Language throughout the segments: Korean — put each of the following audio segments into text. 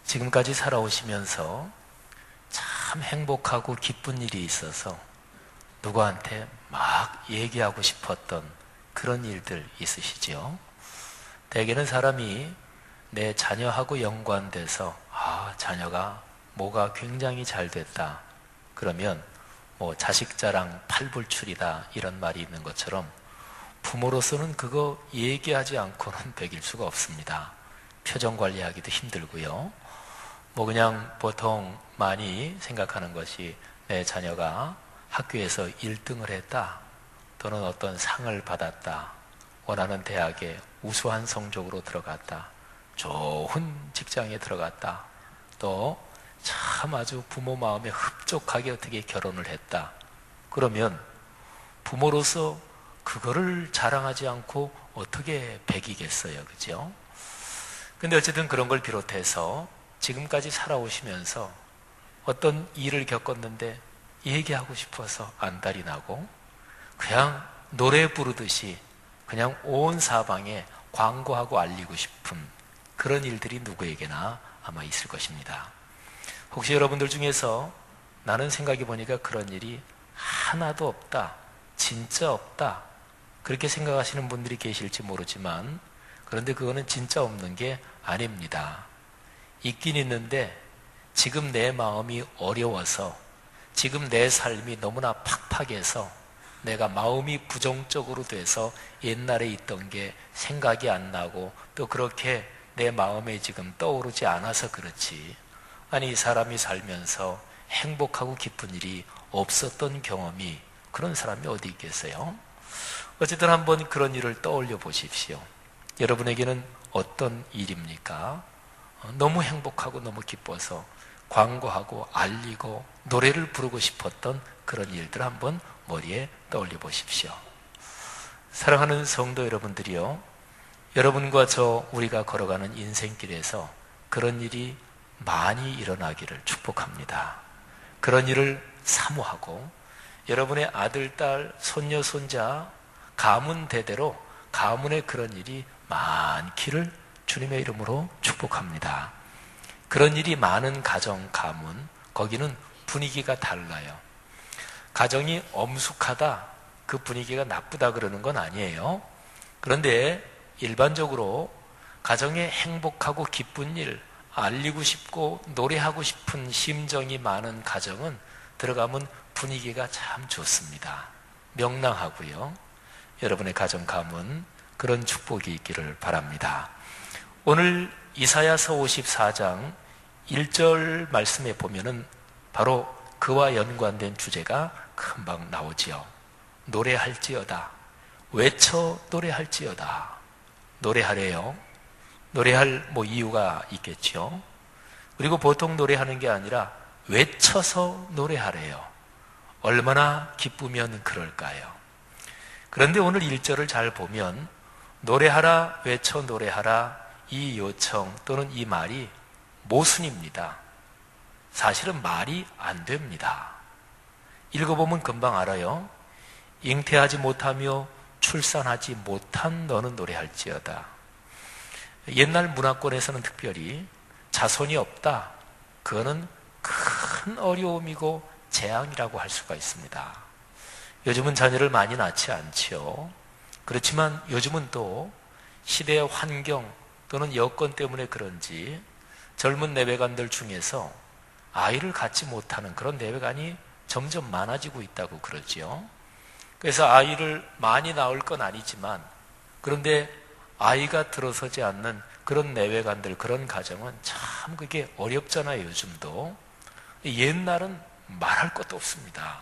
지금까지 살아오시면서 참 행복하고 기쁜 일이 있어서 누구한테 막 얘기하고 싶었던 그런 일들 있으시죠? 대개는 사람이 내 자녀하고 연관돼서 자녀가 뭐가 굉장히 잘 됐다 그러면 자식 자랑 팔불출이다 이런 말이 있는 것처럼 부모로서는 그거 얘기하지 않고는 배길 수가 없습니다. 표정 관리하기도 힘들고요. 그냥 보통 많이 생각하는 것이 내 자녀가 학교에서 1등을 했다 또는 어떤 상을 받았다, 원하는 대학에 우수한 성적으로 들어갔다, 좋은 직장에 들어갔다, 또 참 아주 부모 마음에 흡족하게 어떻게 결혼을 했다. 그러면 부모로서 그거를 자랑하지 않고 어떻게 배기겠어요, 그죠? 근데 어쨌든 그런 걸 비롯해서 지금까지 살아오시면서 어떤 일을 겪었는데 얘기하고 싶어서 안달이 나고 그냥 노래 부르듯이 그냥 온 사방에 광고하고 알리고 싶은 그런 일들이 누구에게나 아마 있을 것입니다. 혹시 여러분들 중에서 나는 생각해 보니까 그런 일이 하나도 없다, 진짜 없다 그렇게 생각하시는 분들이 계실지 모르지만 그런데 그거는 진짜 없는 게 아닙니다. 있긴 있는데 지금 내 마음이 어려워서, 지금 내 삶이 너무나 팍팍해서 내가 마음이 부정적으로 돼서 옛날에 있던 게 생각이 안 나고 또 그렇게 내 마음에 지금 떠오르지 않아서 그렇지, 아니 사람이 살면서 행복하고 기쁜 일이 없었던 경험이 그런 사람이 어디 있겠어요? 어쨌든 한번 그런 일을 떠올려 보십시오. 여러분에게는 어떤 일입니까? 너무 행복하고 너무 기뻐서 광고하고 알리고 노래를 부르고 싶었던 그런 일들 한번 머리에 떠올려 보십시오. 사랑하는 성도 여러분들이요, 여러분과 우리가 걸어가는 인생길에서 그런 일이 많이 일어나기를 축복합니다. 그런 일을 사모하고 여러분의 아들, 딸, 손녀, 손자 가문 대대로 가문에 그런 일이 많기를 주님의 이름으로 축복합니다. 그런 일이 많은 가정, 가문, 거기는 분위기가 달라요. 가정이 엄숙하다, 그 분위기가 나쁘다 그러는 건 아니에요. 그런데 일반적으로 가정에 행복하고 기쁜 일, 알리고 싶고 노래하고 싶은 심정이 많은 가정은 들어가면 분위기가 참 좋습니다. 명랑하고요. 여러분의 가정, 가문 그런 축복이 있기를 바랍니다. 오늘 이사야서 54장 1절 말씀에 보면은 바로 그와 연관된 주제가 금방 나오지요. 노래할지어다, 외쳐 노래할지어다. 노래하래요. 노래할 이유가 있겠죠. 그리고 보통 노래하는 게 아니라 외쳐서 노래하래요. 얼마나 기쁘면 그럴까요? 그런데 오늘 1절을 잘 보면 노래하라, 외쳐 노래하라, 이 요청 또는 이 말이 모순입니다. 사실은 말이 안 됩니다. 읽어보면 금방 알아요. 잉태하지 못하며 출산하지 못한 너는 노래할지어다. 옛날 문화권에서는 특별히 자손이 없다, 그거는 큰 어려움이고 재앙이라고 할 수가 있습니다. 요즘은 자녀를 많이 낳지 않지요. 그렇지만 요즘은 또 시대의 환경 또는 여건 때문에 그런지 젊은 내외간들 중에서 아이를 갖지 못하는 그런 내외간이 점점 많아지고 있다고 그러지요. 그래서 아이를 많이 낳을 건 아니지만 그런데 아이가 들어서지 않는 그런 내외간들, 그런 가정은 참 그게 어렵잖아요, 요즘도. 옛날은 말할 것도 없습니다.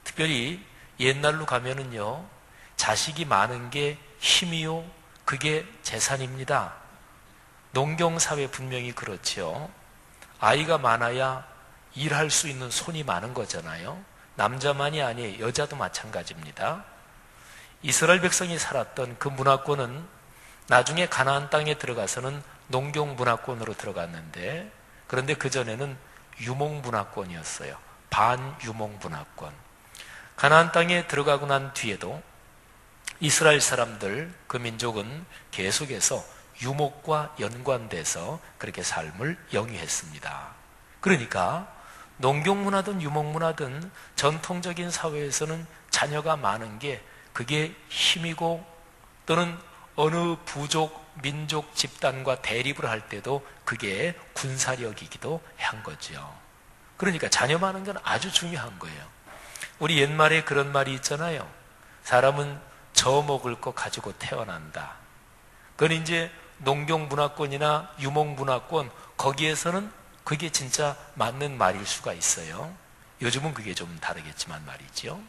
특별히 옛날로 가면은요, 자식이 많은 게 힘이요, 그게 재산입니다. 농경사회 분명히 그렇죠. 아이가 많아야 일할 수 있는 손이 많은 거잖아요. 남자만이 아니에요, 여자도 마찬가지입니다. 이스라엘 백성이 살았던 그 문화권은 나중에 가나안 땅에 들어가서는 농경 문화권으로 들어갔는데, 그런데 그전에는 유목 문화권이었어요. 반유목 문화권. 가나안 땅에 들어가고 난 뒤에도 이스라엘 사람들, 그 민족은 계속해서 유목과 연관돼서 그렇게 삶을 영위했습니다. 그러니까 농경문화든 유목문화든 전통적인 사회에서는 자녀가 많은 게 그게 힘이고, 또는 어느 부족, 민족, 집단과 대립을 할 때도 그게 군사력이기도 한 거죠. 그러니까 자녀 많은 건 아주 중요한 거예요. 우리 옛말에 그런 말이 있잖아요. 사람은 저 먹을 거 가지고 태어난다. 그건 이제 농경문화권이나 유목문화권, 거기에서는 그게 진짜 맞는 말일 수가 있어요. 요즘은 그게 좀 다르겠지만 말이죠.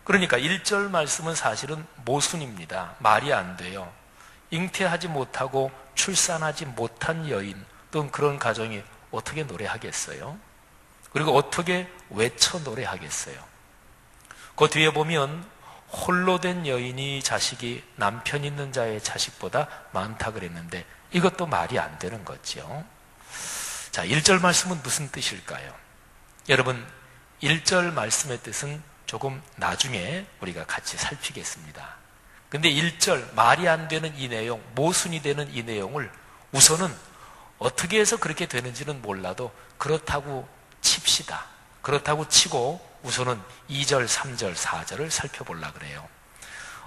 그러니까 1절 말씀은 사실은 모순입니다. 말이 안 돼요. 잉태하지 못하고 출산하지 못한 여인 또는 그런 가정이 어떻게 노래하겠어요? 그리고 어떻게 외쳐 노래하겠어요? 그 뒤에 보면 홀로 된 여인이 자식이 남편 있는 자의 자식보다 많다 그랬는데 이것도 말이 안 되는 거죠. 자, 1절 말씀은 무슨 뜻일까요? 여러분, 1절 말씀의 뜻은 조금 나중에 우리가 같이 살피겠습니다. 근데 1절 말이 안 되는 이 내용, 모순이 되는 이 내용을 우선은 어떻게 해서 그렇게 되는지는 몰라도 그렇다고 칩시다. 그렇다고 치고 우선은 2절, 3절, 4절을 살펴보려고 그래요.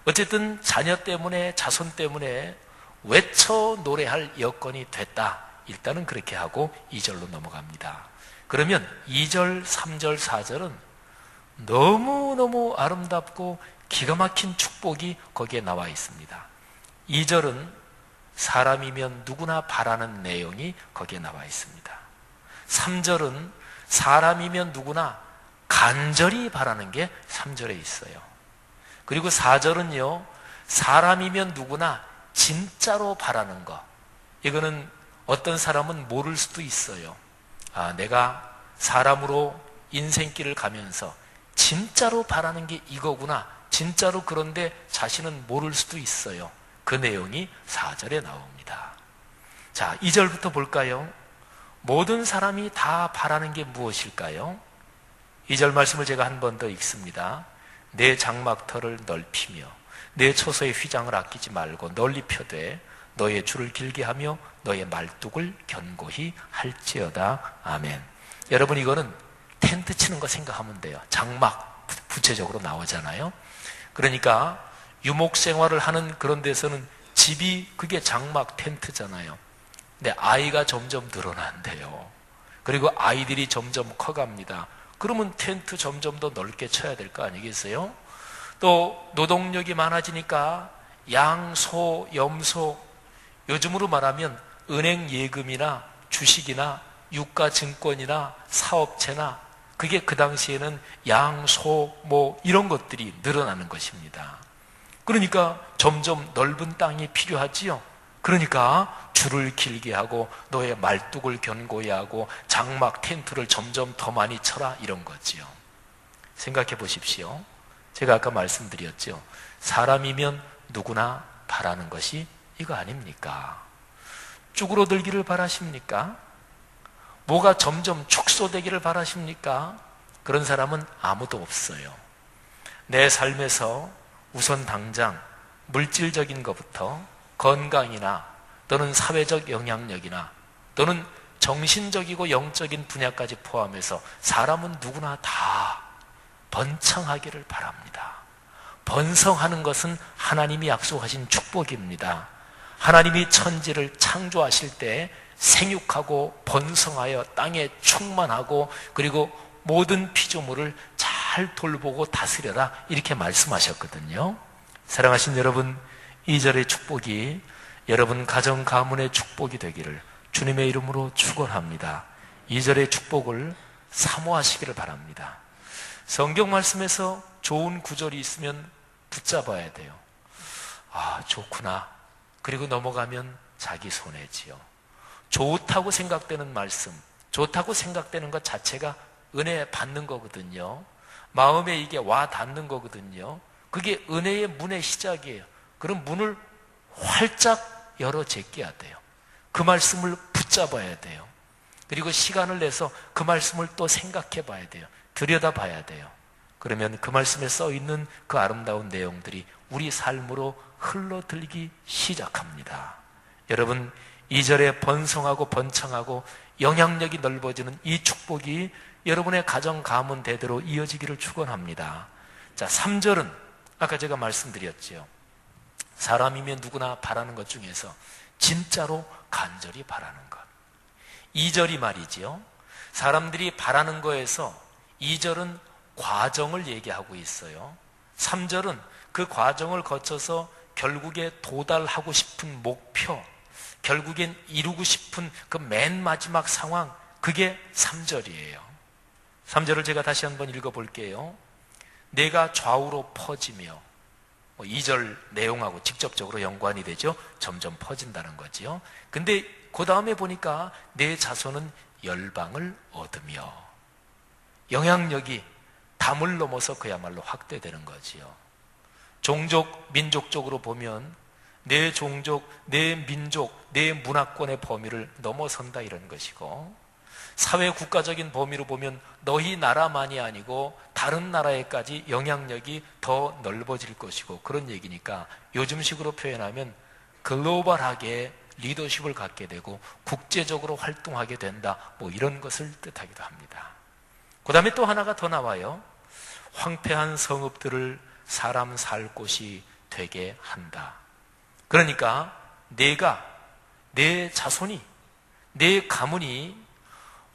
어쨌든 자녀 때문에, 자손 때문에 외쳐 노래할 여건이 됐다. 일단은 그렇게 하고 2절로 넘어갑니다. 그러면 2절, 3절, 4절은 너무너무 아름답고 기가 막힌 축복이 거기에 나와 있습니다. 2절은 사람이면 누구나 바라는 내용이 거기에 나와 있습니다. 3절은 사람이면 누구나 간절히 바라는 게 3절에 있어요. 그리고 4절은요, 사람이면 누구나 진짜로 바라는 거. 이거는 어떤 사람은 모를 수도 있어요. 아, 내가 사람으로 인생길을 가면서 진짜로 바라는 게 이거구나. 진짜로. 그런데 자신은 모를 수도 있어요. 그 내용이 4절에 나옵니다. 자, 2절부터 볼까요? 모든 사람이 다 바라는 게 무엇일까요? 2절 말씀을 제가 한 번 더 읽습니다. 내 장막터를 넓히며 내 초소의 휘장을 아끼지 말고 널리 펴되 너의 줄을 길게 하며 너의 말뚝을 견고히 할지어다. 아멘. 여러분, 이거는 텐트 치는 거 생각하면 돼요. 장막 구체적으로 나오잖아요. 그러니까 유목 생활을 하는 그런 데서는 집이 그게 장막 텐트잖아요. 근데 아이가 점점 늘어난대요. 그리고 아이들이 점점 커갑니다. 그러면 텐트 점점 더 넓게 쳐야 될 거 아니겠어요? 또 노동력이 많아지니까 양, 소, 염소, 요즘으로 말하면 은행 예금이나 주식이나 유가증권이나 사업체나 그게 그 당시에는 양, 소, 뭐 이런 것들이 늘어나는 것입니다. 그러니까 점점 넓은 땅이 필요하지요. 그러니까 줄을 길게 하고 너의 말뚝을 견고히 하고 장막 텐트를 점점 더 많이 쳐라, 이런 거지요. 생각해 보십시오. 제가 아까 말씀드렸죠. 사람이면 누구나 바라는 것이 이거 아닙니까? 쭈그러들기를 바라십니까? 뭐가 점점 축소되기를 바라십니까? 그런 사람은 아무도 없어요. 내 삶에서 우선 당장 물질적인 것부터 건강이나 또는 사회적 영향력이나 또는 정신적이고 영적인 분야까지 포함해서 사람은 누구나 다 번창하기를 바랍니다. 번성하는 것은 하나님이 약속하신 축복입니다. 하나님이 천지를 창조하실 때 생육하고 번성하여 땅에 충만하고 그리고 모든 피조물을 잘 돌보고 다스려라, 이렇게 말씀하셨거든요. 사랑하신 여러분, 2절의 축복이 여러분 가정 가문의 축복이 되기를 주님의 이름으로 축원합니다. 2절의 축복을 사모하시기를 바랍니다. 성경 말씀에서 좋은 구절이 있으면 붙잡아야 돼요. 아, 좋구나. 그리고 넘어가면 자기 손해지요. 좋다고 생각되는 말씀, 좋다고 생각되는 것 자체가 은혜 받는 거거든요. 마음에 이게 와 닿는 거거든요. 그게 은혜의 문의 시작이에요. 그럼 문을 활짝 열어 제껴야 돼요. 그 말씀을 붙잡아야 돼요. 그리고 시간을 내서 그 말씀을 또 생각해 봐야 돼요. 들여다 봐야 돼요. 그러면 그 말씀에 써 있는 그 아름다운 내용들이 우리 삶으로 흘러들기 시작합니다. 여러분, 2절에 번성하고 번창하고 영향력이 넓어지는 이 축복이 여러분의 가정 가문 대대로 이어지기를 축원합니다. 자, 3절은 아까 제가 말씀드렸죠. 사람이면 누구나 바라는 것 중에서 진짜로 간절히 바라는 것. 2절이 말이지요, 사람들이 바라는 거에서 2절은 과정을 얘기하고 있어요. 3절은 그 과정을 거쳐서 결국에 도달하고 싶은 목표, 결국엔 이루고 싶은 그 맨 마지막 상황, 그게 3절이에요. 3절을 제가 다시 한번 읽어볼게요. 내가 좌우로 퍼지며, 2절 내용하고 직접적으로 연관이 되죠. 점점 퍼진다는 거지요. 근데 그 다음에 보니까 내 자손은 열방을 얻으며, 영향력이 담을 넘어서 그야말로 확대되는 거지요. 종족, 민족적으로 보면 내 종족, 내 민족, 내 문화권의 범위를 넘어선다 이런 것이고, 사회 국가적인 범위로 보면 너희 나라만이 아니고 다른 나라에까지 영향력이 더 넓어질 것이고, 그런 얘기니까 요즘식으로 표현하면 글로벌하게 리더십을 갖게 되고 국제적으로 활동하게 된다, 뭐 이런 것을 뜻하기도 합니다. 그 다음에 또 하나가 더 나와요. 황폐한 성읍들을 사람 살 곳이 되게 한다. 그러니까 내가, 내 자손이, 내 가문이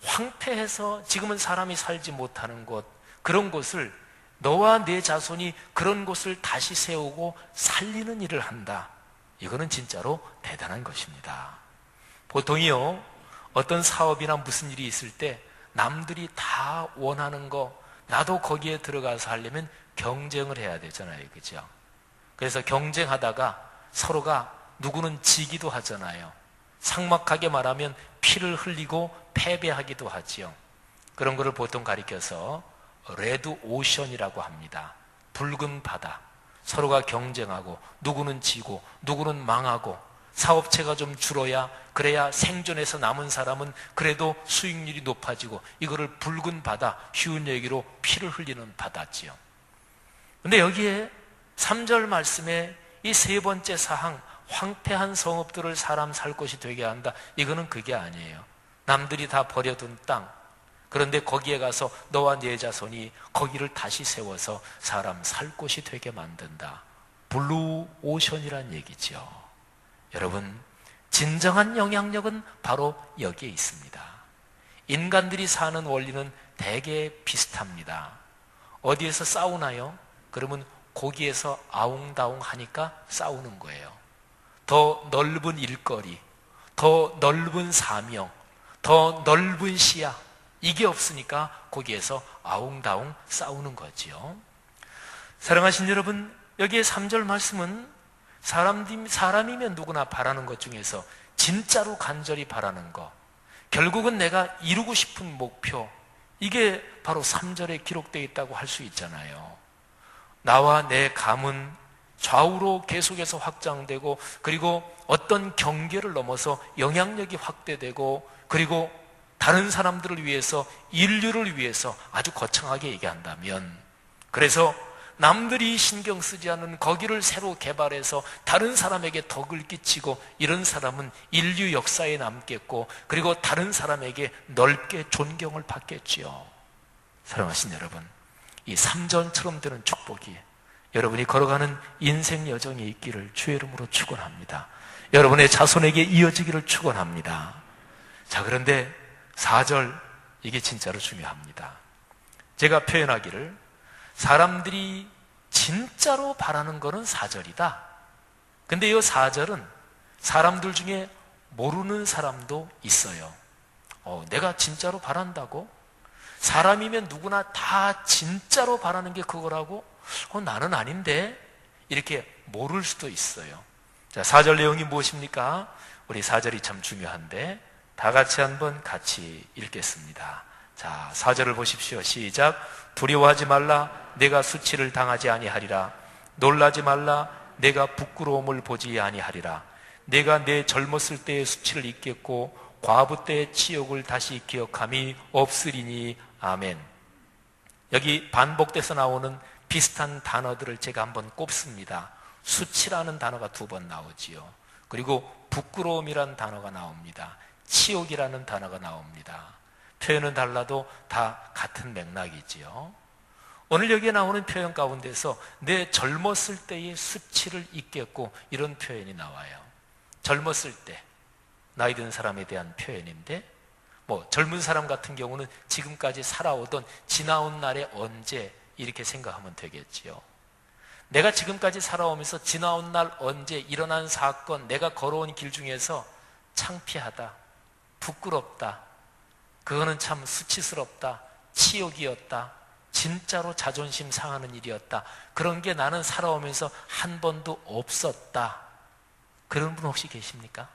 황폐해서 지금은 사람이 살지 못하는 곳, 그런 곳을, 너와 내 자손이 그런 곳을 다시 세우고 살리는 일을 한다. 이거는 진짜로 대단한 것입니다. 보통이요, 어떤 사업이나 무슨 일이 있을 때 남들이 다 원하는 거, 나도 거기에 들어가서 하려면 경쟁을 해야 되잖아요. 그죠? 그래서 경쟁하다가 서로가 누구는 지기도 하잖아요. 삭막하게 말하면 피를 흘리고 패배하기도 하지요. 그런 거를 보통 가리켜서 레드 오션이라고 합니다. 붉은 바다. 서로가 경쟁하고 누구는 지고 누구는 망하고, 사업체가 좀 줄어야, 그래야 생존해서 남은 사람은 그래도 수익률이 높아지고, 이거를 붉은 바다, 쉬운 얘기로 피를 흘리는 바다지요. 근데 여기에 3절 말씀에 이 세 번째 사항, 황폐한 성읍들을 사람 살 곳이 되게 한다, 이거는 그게 아니에요. 남들이 다 버려둔 땅, 그런데 거기에 가서 너와 네 자손이 거기를 다시 세워서 사람 살 곳이 되게 만든다. 블루 오션이란 얘기죠. 여러분, 진정한 영향력은 바로 여기에 있습니다. 인간들이 사는 원리는 대개 비슷합니다. 어디에서 싸우나요? 그러면 거기에서 아웅다웅 하니까 싸우는 거예요. 더 넓은 일거리, 더 넓은 사명, 더 넓은 시야, 이게 없으니까 거기에서 아웅다웅 싸우는 거지요. 사랑하신 여러분, 여기에 3절 말씀은 사람이면 누구나 바라는 것 중에서 진짜로 간절히 바라는 것, 결국은 내가 이루고 싶은 목표, 이게 바로 3절에 기록되어 있다고 할 수 있잖아요. 나와 내 가문 좌우로 계속해서 확장되고, 그리고 어떤 경계를 넘어서 영향력이 확대되고, 그리고 다른 사람들을 위해서, 인류를 위해서 아주 거창하게 얘기한다면, 그래서 남들이 신경 쓰지 않는 거기를 새로 개발해서 다른 사람에게 덕을 끼치고, 이런 사람은 인류 역사에 남겠고, 그리고 다른 사람에게 넓게 존경을 받겠지요. 사랑하신 여러분, 이 3절처럼 되는 축복이 여러분이 걸어가는 인생 여정에 있기를 주의 이름으로 축원합니다. 여러분의 자손에게 이어지기를 축원합니다. 자, 그런데 4절, 이게 진짜로 중요합니다. 제가 표현하기를, 사람들이 진짜로 바라는 거는 4절이다. 근데 이 4절은 사람들 중에 모르는 사람도 있어요. 내가 진짜로 바란다고? 사람이면 누구나 다 진짜로 바라는 게 그거라고? 나는 아닌데? 이렇게 모를 수도 있어요. 자, 4절 내용이 무엇입니까? 우리 4절이 참 중요한데 다 같이 한번 같이 읽겠습니다. 자, 4절을 보십시오. 시작. 두려워하지 말라. 내가 수치를 당하지 아니하리라. 놀라지 말라. 내가 부끄러움을 보지 아니하리라. 내가 내 젊었을 때의 수치를 잊겠고 과부 때의 치욕을 다시 기억함이 없으리니. 아멘. 여기 반복돼서 나오는 비슷한 단어들을 제가 한번 꼽습니다. 수치라는 단어가 2번 나오지요. 그리고 부끄러움이라는 단어가 나옵니다. 치욕이라는 단어가 나옵니다. 표현은 달라도 다 같은 맥락이지요. 오늘 여기에 나오는 표현 가운데서 내 젊었을 때의 수치를 잊겠고, 이런 표현이 나와요. 젊었을 때, 나이 든 사람에 대한 표현인데, 젊은 사람 같은 경우는 지금까지 살아오던 지나온 날의 언제, 이렇게 생각하면 되겠지요. 내가 지금까지 살아오면서 지나온 날 언제 일어난 사건, 내가 걸어온 길 중에서 창피하다, 부끄럽다, 그거는 참 수치스럽다, 치욕이었다, 진짜로 자존심 상하는 일이었다, 그런 게 나는 살아오면서 한 번도 없었다, 그런 분 혹시 계십니까?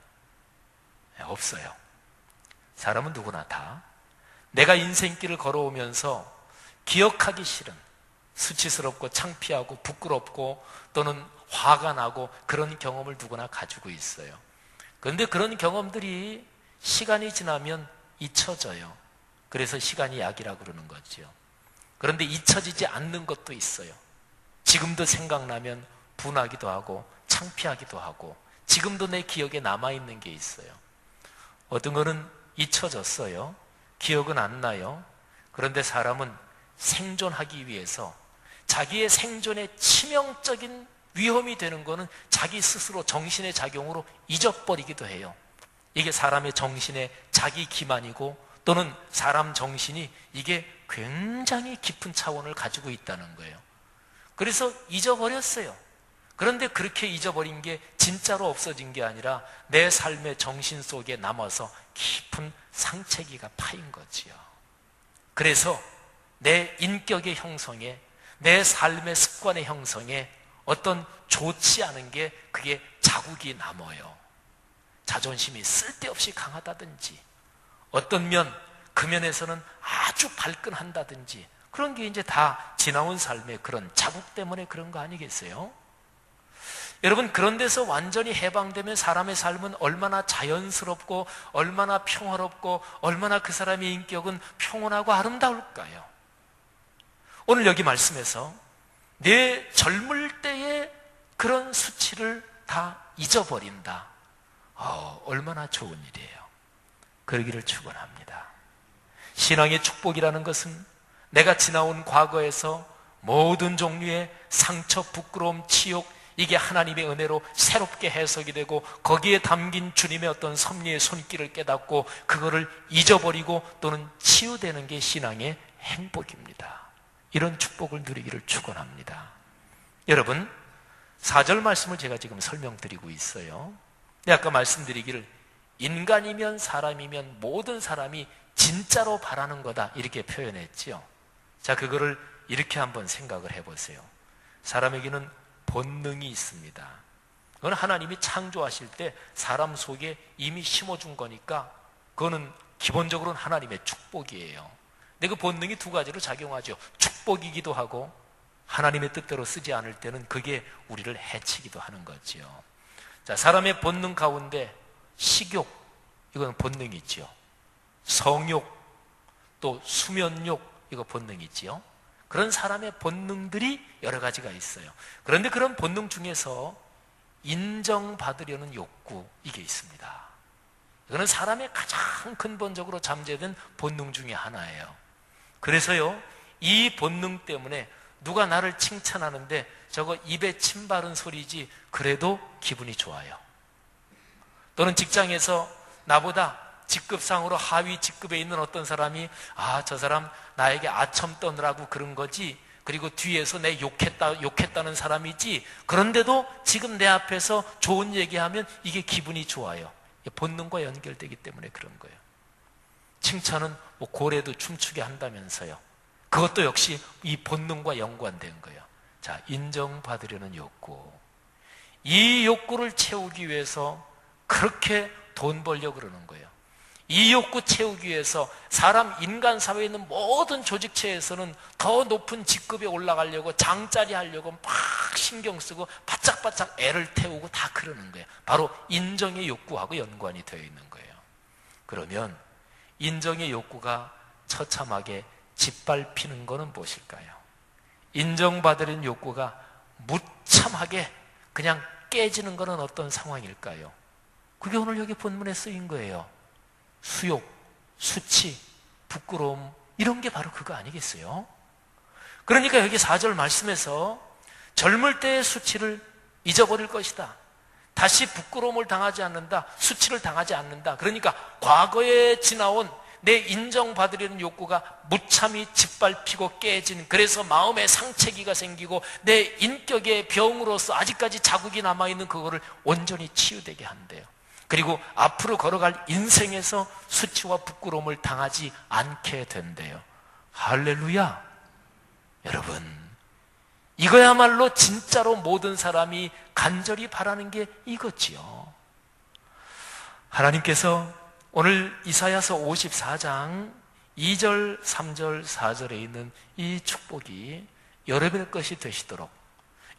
네, 없어요. 사람은 누구나 다 내가 인생길을 걸어오면서 기억하기 싫은, 수치스럽고 창피하고 부끄럽고 또는 화가 나고 그런 경험을 누구나 가지고 있어요. 그런데 그런 경험들이 시간이 지나면 잊혀져요. 그래서 시간이 약이라고 그러는 거죠. 그런데 잊혀지지 않는 것도 있어요. 지금도 생각나면 분하기도 하고 창피하기도 하고, 지금도 내 기억에 남아있는 게 있어요. 어떤 거는 잊혀졌어요. 기억은 안 나요. 그런데 사람은 생존하기 위해서 자기의 생존에 치명적인 위험이 되는 거는 자기 스스로 정신의 작용으로 잊어버리기도 해요. 이게 사람의 정신의 자기 기만이고, 또는 사람 정신이 이게 굉장히 깊은 차원을 가지고 있다는 거예요. 그래서 잊어버렸어요. 그런데 그렇게 잊어버린 게 진짜로 없어진 게 아니라 내 삶의 정신 속에 남아서 깊은 상처기가 파인 거지요. 그래서 내 인격의 형성에, 내 삶의 습관의 형성에 어떤 좋지 않은 게, 그게 자국이 남아요. 자존심이 쓸데없이 강하다든지, 어떤 면, 그 면에서는 아주 발끈한다든지, 그런 게 이제 다 지나온 삶의 그런 자국 때문에 그런 거 아니겠어요? 여러분, 그런 데서 완전히 해방되면 사람의 삶은 얼마나 자연스럽고 얼마나 평화롭고 얼마나 그 사람의 인격은 평온하고 아름다울까요? 오늘 여기 말씀에서 내 젊을 때의 그런 수치를 다 잊어버린다. 얼마나 좋은 일이에요. 그러기를 축원합니다. 신앙의 축복이라는 것은 내가 지나온 과거에서 모든 종류의 상처, 부끄러움, 치욕, 이게 하나님의 은혜로 새롭게 해석이 되고 거기에 담긴 주님의 어떤 섭리의 손길을 깨닫고 그거를 잊어버리고 또는 치유되는 게 신앙의 행복입니다. 이런 축복을 누리기를 축원합니다. 여러분, 4절 말씀을 제가 지금 설명드리고 있어요. 아까 말씀드리기를 인간이면 사람이면 모든 사람이 진짜로 바라는 거다, 이렇게 표현했지요. 자, 그거를 이렇게 한번 생각을 해보세요. 사람에게는 본능이 있습니다. 그건 하나님이 창조하실 때 사람 속에 이미 심어준 거니까 그거는 기본적으로는 하나님의 축복이에요. 근데 그 본능이 두 가지로 작용하죠. 축복이기도 하고 하나님의 뜻대로 쓰지 않을 때는 그게 우리를 해치기도 하는 거지요. 자, 사람의 본능 가운데 식욕, 이건 본능이 있죠. 성욕, 또 수면욕, 이거 본능이 있지요. 그런 사람의 본능들이 여러 가지가 있어요. 그런데 그런 본능 중에서 인정받으려는 욕구, 이게 있습니다. 이거는 사람의 가장 근본적으로 잠재된 본능 중에 하나예요. 그래서요, 이 본능 때문에 누가 나를 칭찬하는데 저거 입에 침 바른 소리지 그래도 기분이 좋아요. 또는 직장에서 나보다 직급상으로 하위 직급에 있는 어떤 사람이 저 사람 나에게 아첨 떠느라고 그런 거지, 그리고 뒤에서 내 욕했다는 사람이지, 그런데도 지금 내 앞에서 좋은 얘기하면 이게 기분이 좋아요. 본능과 연결되기 때문에 그런 거예요. 칭찬은 고래도 춤추게 한다면서요. 그것도 역시 이 본능과 연관된 거예요. 자, 인정받으려는 욕구. 이 욕구를 채우기 위해서 그렇게 돈 벌려고 그러는 거예요. 이 욕구 채우기 위해서 사람 인간 사회에 있는 모든 조직체에서는 더 높은 직급에 올라가려고 장짜리 하려고 막 신경 쓰고 바짝바짝 애를 태우고 다 그러는 거예요. 바로 인정의 욕구하고 연관이 되어 있는 거예요. 그러면 인정의 욕구가 처참하게 짓밟히는 것은 무엇일까요? 인정받으려는 욕구가 무참하게 그냥 깨지는 것은 어떤 상황일까요? 그게 오늘 여기 본문에 쓰인 거예요. 수욕, 수치, 부끄러움, 이런 게 바로 그거 아니겠어요? 그러니까 여기 4절 말씀에서 젊을 때의 수치를 잊어버릴 것이다. 다시 부끄러움을 당하지 않는다. 수치를 당하지 않는다. 그러니까 과거에 지나온 내 인정받으려는 욕구가 무참히 짓밟히고 깨진, 그래서 마음에 상처기가 생기고 내 인격의 병으로서 아직까지 자국이 남아있는 그거를 온전히 치유되게 한대요. 그리고 앞으로 걸어갈 인생에서 수치와 부끄러움을 당하지 않게 된대요. 할렐루야. 여러분, 이거야말로 진짜로 모든 사람이 간절히 바라는 게 이거지요. 하나님께서 오늘 이사야서 54장 2절, 3절, 4절에 있는 이 축복이 여러분의 것이 되시도록,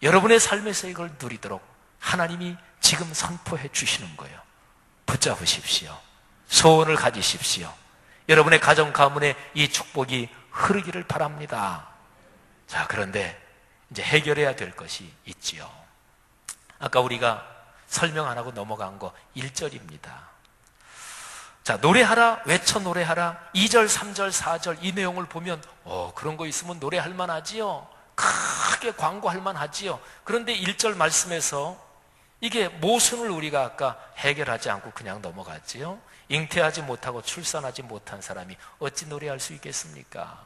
여러분의 삶에서 이걸 누리도록 하나님이 지금 선포해 주시는 거예요. 붙잡으십시오. 소원을 가지십시오. 여러분의 가정 가문에 이 축복이 흐르기를 바랍니다. 자, 그런데 이제 해결해야 될 것이 있지요. 아까 우리가 설명 안 하고 넘어간 거 1절입니다. 자, 노래하라, 외쳐 노래하라. 2절, 3절, 4절 이 내용을 보면 그런 거 있으면 노래할 만하지요. 크게 광고할 만하지요. 그런데 1절 말씀에서 이게 모순을 우리가 아까 해결하지 않고 그냥 넘어갔지요. 잉태하지 못하고 출산하지 못한 사람이 어찌 노래할 수 있겠습니까?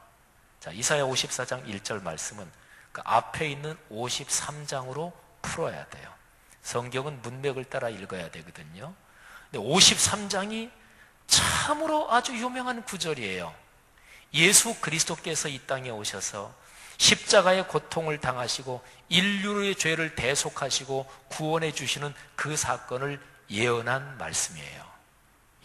자, 이사야 54장 1절 말씀은 그 앞에 있는 53장으로 풀어야 돼요. 성경은 문맥을 따라 읽어야 되거든요. 근데 53장이 참으로 아주 유명한 구절이에요. 예수 그리스도께서 이 땅에 오셔서 십자가의 고통을 당하시고 인류의 죄를 대속하시고 구원해 주시는 그 사건을 예언한 말씀이에요.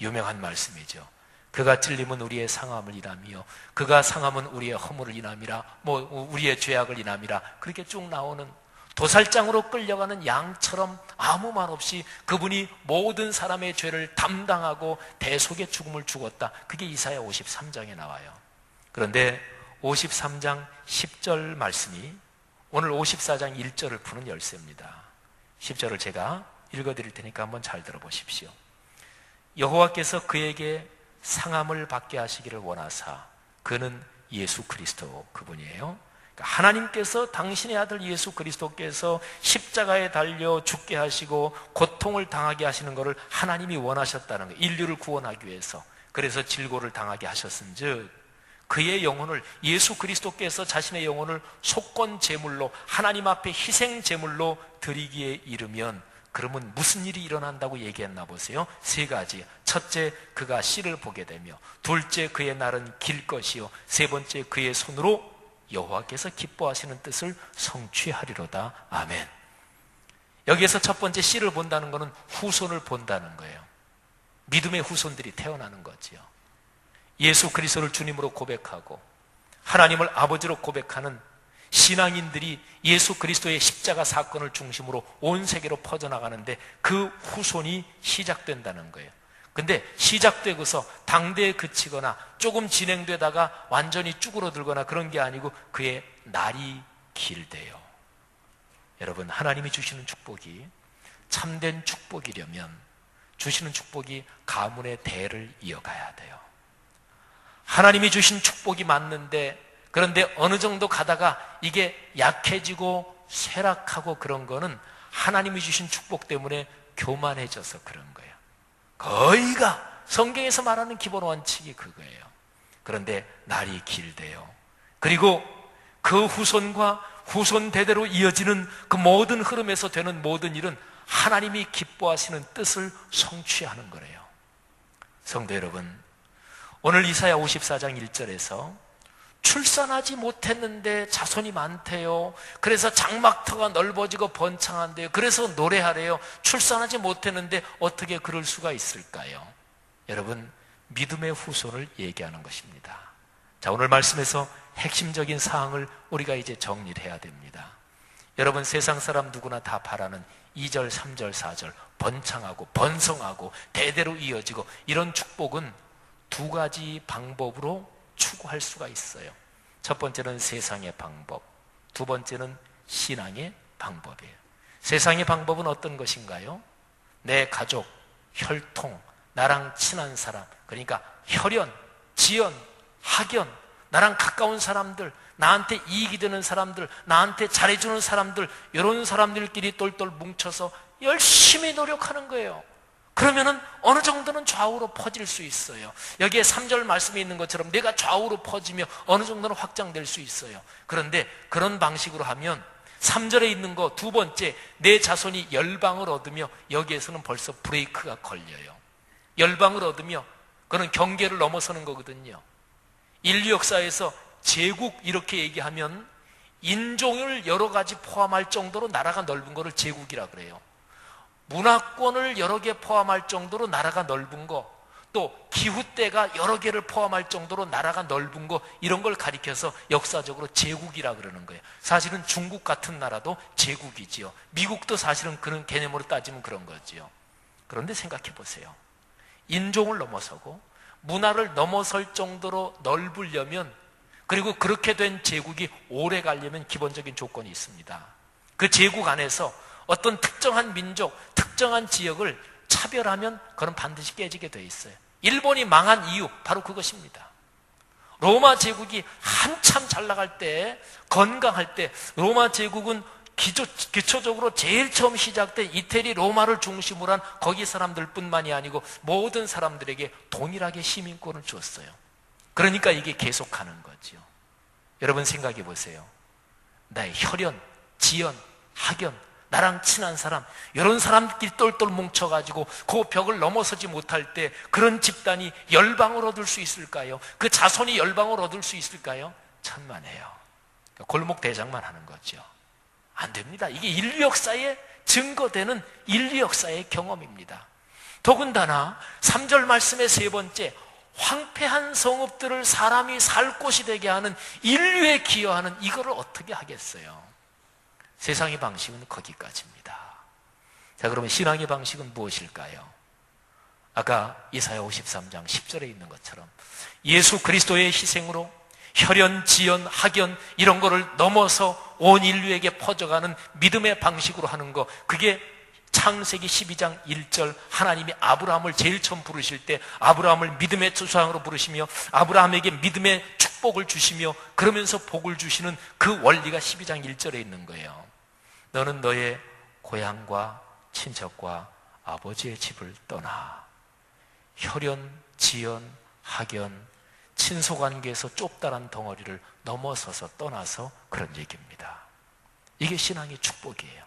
유명한 말씀이죠. 그가 찔림은 우리의 상함을 인함이요 그가 상함은 우리의 허물을 인함이라, 우리의 죄악을 인함이라, 그렇게 쭉 나오는, 도살장으로 끌려가는 양처럼 아무 말 없이 그분이 모든 사람의 죄를 담당하고 대속의 죽음을 죽었다. 그게 이사야 53장에 나와요. 그런데 53장 10절 말씀이 오늘 54장 1절을 푸는 열쇠입니다. 10절을 제가 읽어드릴 테니까 한번 잘 들어보십시오. 여호와께서 그에게 상함을 받게 하시기를 원하사, 그는 예수 그리스도 그분이에요. 그러니까 하나님께서 당신의 아들 예수 그리스도께서 십자가에 달려 죽게 하시고 고통을 당하게 하시는 것을 하나님이 원하셨다는 거예요. 인류를 구원하기 위해서. 그래서 질고를 당하게 하셨은즉 그의 영혼을, 예수 그리스도께서 자신의 영혼을 속건 제물로, 하나님 앞에 희생 제물로 드리기에 이르면, 그러면 무슨 일이 일어난다고 얘기했나 보세요. 3가지. 첫째, 그가 씨를 보게 되며, 둘째, 그의 날은 길 것이요, 세 번째, 그의 손으로 여호와께서 기뻐하시는 뜻을 성취하리로다. 아멘. 여기에서 첫 번째 씨를 본다는 것은 후손을 본다는 거예요. 믿음의 후손들이 태어나는 거지요. 예수 그리스도를 주님으로 고백하고 하나님을 아버지로 고백하는 신앙인들이 예수 그리스도의 십자가 사건을 중심으로 온 세계로 퍼져나가는데 그 후손이 시작된다는 거예요. 근데 시작되고서 당대에 그치거나 조금 진행되다가 완전히 쭈그러들거나 그런 게 아니고 그의 날이 길대요. 여러분, 하나님이 주시는 축복이 참된 축복이려면 주시는 축복이 가문의 대를 이어가야 돼요. 하나님이 주신 축복이 맞는데, 그런데 어느 정도 가다가 이게 약해지고 쇠락하고 그런 거는 하나님이 주신 축복 때문에 교만해져서 그런 거예요. 거의가 성경에서 말하는 기본 원칙이 그거예요. 그런데 날이 길대요. 그리고 그 후손과 후손 대대로 이어지는 그 모든 흐름에서 되는 모든 일은 하나님이 기뻐하시는 뜻을 성취하는 거래요. 성도 여러분, 오늘 이사야 54장 1절에서 출산하지 못했는데 자손이 많대요. 그래서 장막터가 넓어지고 번창한대요. 그래서 노래하래요. 출산하지 못했는데 어떻게 그럴 수가 있을까요? 여러분, 믿음의 후손을 얘기하는 것입니다. 자, 오늘 말씀에서 핵심적인 사항을 우리가 이제 정리를 해야 됩니다. 여러분, 세상 사람 누구나 다 바라는 2절, 3절, 4절 번창하고 번성하고 대대로 이어지고 이런 축복은 2가지 방법으로 추구할 수가 있어요. 첫 번째는 세상의 방법, 두 번째는 신앙의 방법이에요. 세상의 방법은 어떤 것인가요? 내 가족, 혈통, 나랑 친한 사람, 그러니까 혈연, 지연, 학연, 나랑 가까운 사람들, 나한테 이익이 되는 사람들, 나한테 잘해주는 사람들, 이런 사람들끼리 똘똘 뭉쳐서 열심히 노력하는 거예요. 그러면은 어느 정도는 좌우로 퍼질 수 있어요. 여기에 3절 말씀에 있는 것처럼 내가 좌우로 퍼지며 어느 정도는 확장될 수 있어요. 그런데 그런 방식으로 하면 3절에 있는 거 두 번째, 내 자손이 열방을 얻으며, 여기에서는 벌써 브레이크가 걸려요. 열방을 얻으며, 그건 경계를 넘어서는 거거든요. 인류 역사에서 제국 이렇게 얘기하면 인종을 여러 가지 포함할 정도로 나라가 넓은 거를 제국이라 그래요. 문화권을 여러 개 포함할 정도로 나라가 넓은 거, 또 기후대가 여러 개를 포함할 정도로 나라가 넓은 거, 이런 걸 가리켜서 역사적으로 제국이라 그러는 거예요. 사실은 중국 같은 나라도 제국이지요. 미국도 사실은 그런 개념으로 따지면 그런 거지요. 그런데 생각해 보세요. 인종을 넘어서고 문화를 넘어설 정도로 넓으려면, 그리고 그렇게 된 제국이 오래 가려면 기본적인 조건이 있습니다. 그 제국 안에서 어떤 특정한 민족, 특정한 지역을 차별하면 그건 반드시 깨지게 돼 있어요. 일본이 망한 이유 바로 그것입니다. 로마 제국이 한참 잘 나갈 때, 건강할 때, 로마 제국은 기초적으로 제일 처음 시작된 이태리 로마를 중심으로 한 거기 사람들뿐만이 아니고 모든 사람들에게 동일하게 시민권을 줬어요. 그러니까 이게 계속하는 거지요. 여러분 생각해 보세요. 나의 혈연, 지연, 학연, 나랑 친한 사람, 이런 사람들끼리 똘똘 뭉쳐가지고 그 벽을 넘어서지 못할 때 그런 집단이 열방을 얻을 수 있을까요? 그 자손이 열방을 얻을 수 있을까요? 천만에요. 골목 대장만 하는 거죠. 안 됩니다. 이게 인류 역사에 증거되는 인류 역사의 경험입니다. 더군다나 3절 말씀의 세 번째, 황폐한 성읍들을 사람이 살 곳이 되게 하는, 인류에 기여하는 이거를 어떻게 하겠어요? 세상의 방식은 거기까지입니다. 자, 그러면 신앙의 방식은 무엇일까요? 아까 이사야 53장 10절에 있는 것처럼 예수 그리스도의 희생으로 혈연, 지연, 학연 이런 거를 넘어서 온 인류에게 퍼져가는 믿음의 방식으로 하는 거, 그게 창세기 12장 1절 하나님이 아브라함을 제일 처음 부르실 때 아브라함을 믿음의 조상으로 부르시며 아브라함에게 믿음의 축복을 주시며 그러면서 복을 주시는 그 원리가 12장 1절에 있는 거예요. 너는 너의 고향과 친척과 아버지의 집을 떠나 혈연, 지연, 학연, 친소관계에서 좁다란 덩어리를 넘어서서 떠나서 그런 얘기입니다. 이게 신앙의 축복이에요.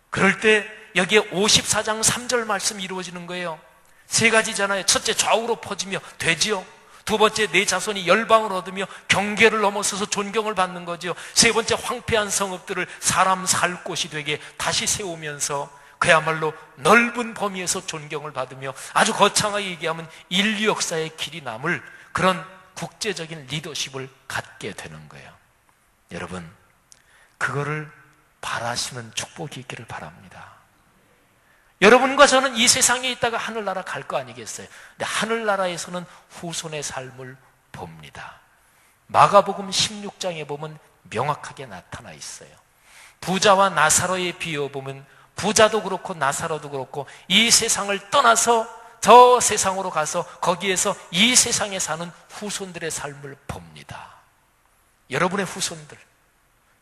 그럴 때 여기에 54장 3절 말씀이 이루어지는 거예요. 세 가지잖아요. 첫째, 좌우로 퍼지며 되지요. 두 번째, 내 자손이 열방을 얻으며 경계를 넘어서서 존경을 받는 거죠. 세 번째, 황폐한 성읍들을 사람 살 곳이 되게 다시 세우면서 그야말로 넓은 범위에서 존경을 받으며 아주 거창하게 얘기하면 인류 역사의 길이 남을 그런 국제적인 리더십을 갖게 되는 거예요. 여러분, 그거를 바라시는 축복이 있기를 바랍니다. 여러분과 저는 이 세상에 있다가 하늘나라 갈 거 아니겠어요? 근데 하늘나라에서는 후손의 삶을 봅니다. 마가복음 16장에 보면 명확하게 나타나 있어요. 부자와 나사로의 비유 보면 부자도 그렇고 나사로도 그렇고 이 세상을 떠나서 저 세상으로 가서 거기에서 이 세상에 사는 후손들의 삶을 봅니다. 여러분의 후손들,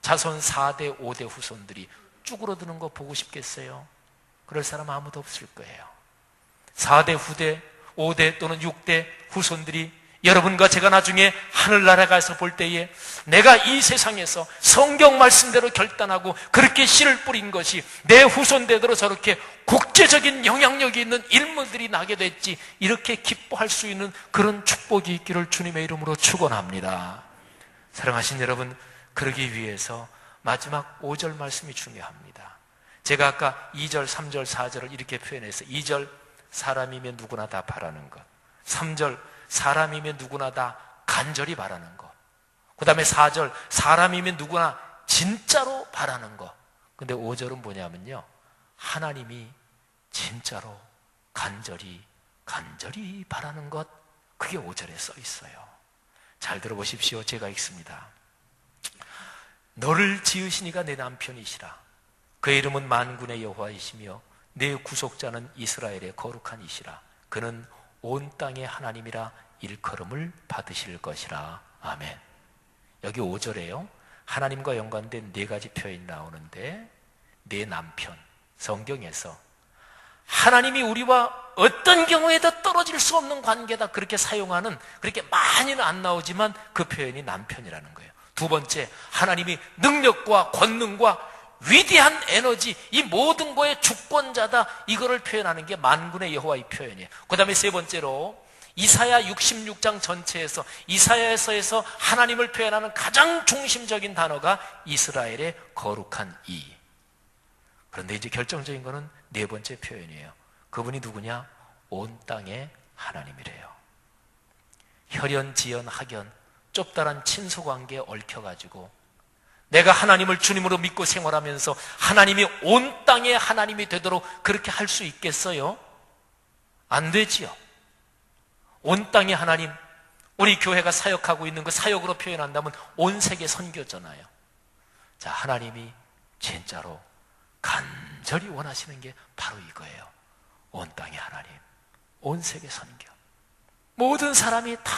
자손 4대, 5대 후손들이 쭈그러드는 거 보고 싶겠어요? 그럴 사람 아무도 없을 거예요. 4대 후대, 5대 또는 6대 후손들이 여러분과 제가 나중에 하늘나라 가서 볼 때에 내가 이 세상에서 성경 말씀대로 결단하고 그렇게 씨를 뿌린 것이 내 후손대대로 저렇게 국제적인 영향력이 있는 인물들이 나게 됐지, 이렇게 기뻐할 수 있는 그런 축복이 있기를 주님의 이름으로 축원합니다. 사랑하신 여러분, 그러기 위해서 마지막 5절 말씀이 중요합니다. 제가 아까 2절, 3절, 4절을 이렇게 표현해서 2절 사람이면 누구나 다 바라는 것, 3절 사람이면 누구나 다 간절히 바라는 것, 그 다음에 4절 사람이면 누구나 진짜로 바라는 것. 근데 5절은 뭐냐면요, 하나님이 진짜로 간절히 바라는 것, 그게 5절에 써 있어요. 잘 들어보십시오. 제가 읽습니다. 너를 지으신 이가 내 남편이시라. 그의 이름은 만군의 여호와이시며 내 구속자는 이스라엘의 거룩한 이시라. 그는 온 땅의 하나님이라 일컬음을 받으실 것이라. 아멘. 여기 5절에요. 하나님과 연관된 네 가지 표현이 나오는데, 내 남편, 성경에서 하나님이 우리와 어떤 경우에도 떨어질 수 없는 관계다 그렇게 사용하는, 그렇게 많이는 안 나오지만 그 표현이 남편이라는 거예요. 두 번째, 하나님이 능력과 권능과 위대한 에너지, 이 모든 거의 주권자다, 이거를 표현하는 게 만군의 여호와의 표현이에요. 그 다음에 세 번째로 이사야 66장 전체에서, 이사야서에서 하나님을 표현하는 가장 중심적인 단어가 이스라엘의 거룩한 이. 그런데 이제 결정적인 거는 네 번째 표현이에요. 그분이 누구냐? 온 땅의 하나님이래요. 혈연, 지연, 학연, 좁다란 친소관계에 얽혀가지고 내가 하나님을 주님으로 믿고 생활하면서 하나님이 온 땅의 하나님이 되도록 그렇게 할 수 있겠어요? 안 되지요. 온 땅의 하나님, 우리 교회가 사역하고 있는 그 사역으로 표현한다면 온 세계 선교잖아요. 자, 하나님이 진짜로 간절히 원하시는 게 바로 이거예요. 온 땅의 하나님, 온 세계 선교. 모든 사람이 다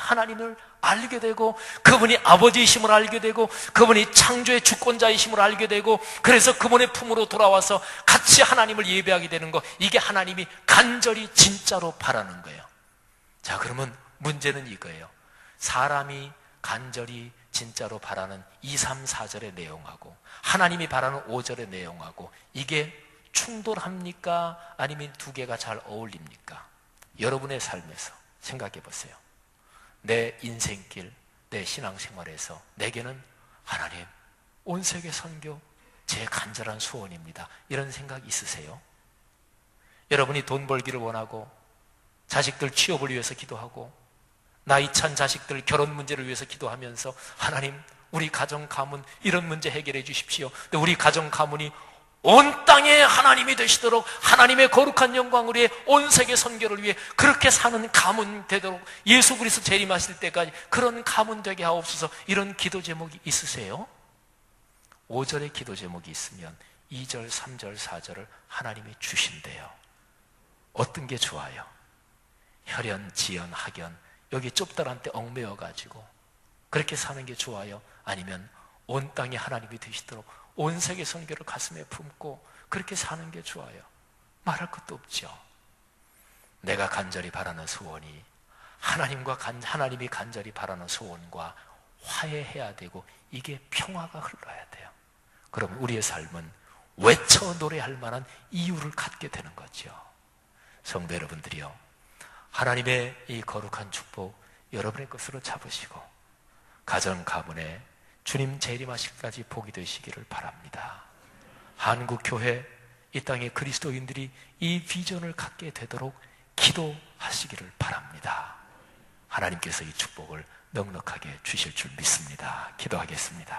하나님을 알게 되고, 그분이 아버지이심을 알게 되고, 그분이 창조의 주권자이심을 알게 되고, 그래서 그분의 품으로 돌아와서 같이 하나님을 예배하게 되는 거, 이게 하나님이 간절히 진짜로 바라는 거예요. 자, 그러면 문제는 이거예요. 사람이 간절히 진짜로 바라는 2, 3, 4절의 내용하고 하나님이 바라는 5절의 내용하고 이게 충돌합니까? 아니면 두 개가 잘 어울립니까? 여러분의 삶에서 생각해 보세요. 내 인생길, 내 신앙생활에서 내게는 하나님, 온 세계 선교 제 간절한 소원입니다, 이런 생각 있으세요? 여러분이 돈 벌기를 원하고 자식들 취업을 위해서 기도하고 나이 찬 자식들 결혼 문제를 위해서 기도하면서 하나님, 우리 가정 가문 이런 문제 해결해 주십시오. 근데 우리 가정 가문이 온 땅의 하나님이 되시도록 하나님의 거룩한 영광을 위해 온 세계 선교를 위해 그렇게 사는 가문 되도록 예수 그리스도 재림하실 때까지 그런 가문 되게 하옵소서, 이런 기도 제목이 있으세요? 5절의 기도 제목이 있으면 2절, 3절, 4절을 하나님이 주신대요. 어떤 게 좋아요? 혈연, 지연, 학연, 여기 좁다란 데 얽매여가지고 그렇게 사는 게 좋아요? 아니면 온 땅에 하나님이 되시도록 온 세계 선교를 가슴에 품고 그렇게 사는 게 좋아요? 말할 것도 없죠. 내가 간절히 바라는 소원이 하나님이 간절히 바라는 소원과 화해해야 되고 이게 평화가 흘러야 돼요. 그러면 우리의 삶은 외쳐 노래할 만한 이유를 갖게 되는 거죠. 성도 여러분들이요, 하나님의 이 거룩한 축복 여러분의 것으로 잡으시고 가정 가문에 주님 재림하실까지 복이 되시기를 바랍니다. 한국교회, 이 땅의 그리스도인들이 이 비전을 갖게 되도록 기도하시기를 바랍니다. 하나님께서 이 축복을 넉넉하게 주실 줄 믿습니다. 기도하겠습니다.